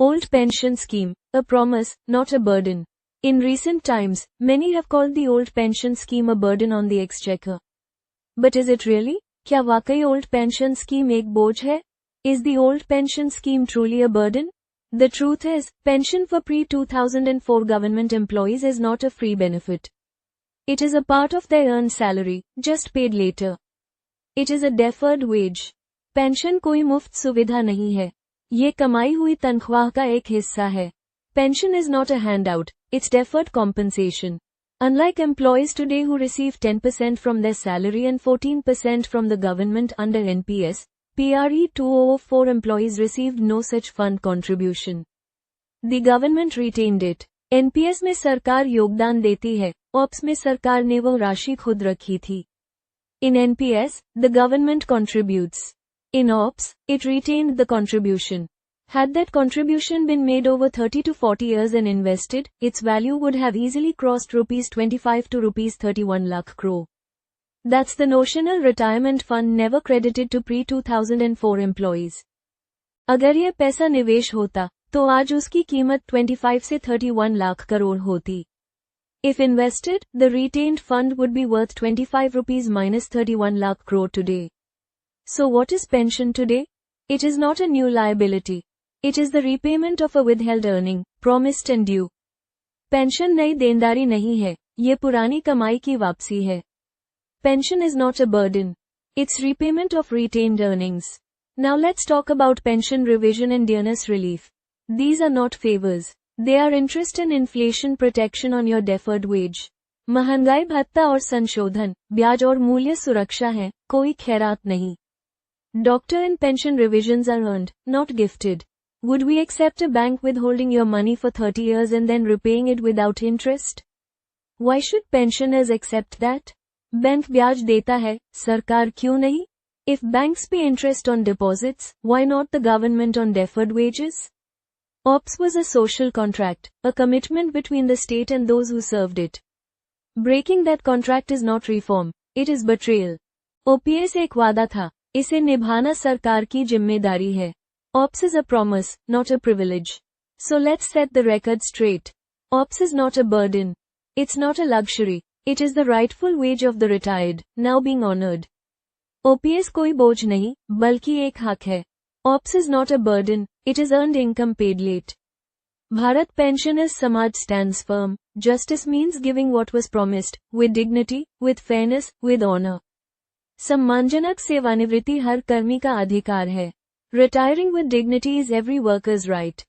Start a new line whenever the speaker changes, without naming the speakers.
Old pension scheme, a promise, not a burden. In recent times, many have called the old pension scheme a burden on the exchequer. But is it really? क्या वाकई old pension scheme एक बोझ है? Is the old pension scheme truly a burden? The truth is, pension for pre-2004 government employees is not a free benefit. It is a part of their earned salary, just paid later. It is a deferred wage. Pension कोई मुफ्त सुविधा नहीं है. ये कमाई हुई तनख्वाह का एक हिस्सा है. Pension is not a handout, it's deferred compensation. Unlike employees today who receive 10% from their salary and 14% from the government under NPS, PRE 2004 employees received no such fund contribution. The government retained it. NPS में सरकार योगदान देती है, OPS में सरकार ने वो राशि खुद रखी थी. In NPS, the government contributes. In OPS, it retained the contribution. Had that contribution been made over 30 to 40 years and invested, its value would have easily crossed rupees 25 to rupees 31 lakh crore. That's the notional retirement fund never credited to pre-2004 employees. अगर ये पैसा निवेश होता, तो आज उसकी कीमत 25 से 31 लाख करोड़ होती. If invested, the retained fund would be worth 25 rupees minus 31 lakh crore today. So what is pension today? It is not a new liability. It is the repayment of a withheld earning, promised and due. Pension नई देनदारी नहीं है, ये पुरानी कमाई की वापसी है. Pension is not a burden. It's repayment of retained earnings. Now let's talk about pension revision and dearness relief. These are not favors. They are interest and inflation protection on your deferred wage. महंगाई भत्ता और संशोधन, ब्याज और मूल्य सुरक्षा है, कोई खैरात नहीं. Doctor and pension revisions are earned, not gifted. Would we accept a bank withholding your money for 30 years and then repaying it without interest? Why should pensioners accept that? Bank ब्याज देता है, सरकार क्यों नहीं? If banks pay interest on deposits, why not the government on deferred wages? OPS was a social contract, a commitment between the state and those who served it. Breaking that contract is not reform, it is betrayal. OPS एक वादा था, इसे निभाना सरकार की जिम्मेदारी है. OPS is a promise, not a privilege. So let's set the record straight. OPS is not a burden. It's not a luxury. It is the rightful wage of the retired, now being honored. OPS कोई बोझ नहीं, बल्कि एक हक है. OPS is not a burden, it is earned income paid late. Bharat Pensioners Samaj stands firm. Justice means giving what was promised, with dignity, with fairness, with honor. सम्मानजनक सेवानिवृत्ति हर कर्मी का अधिकार है. Retiring with dignity is every worker's right.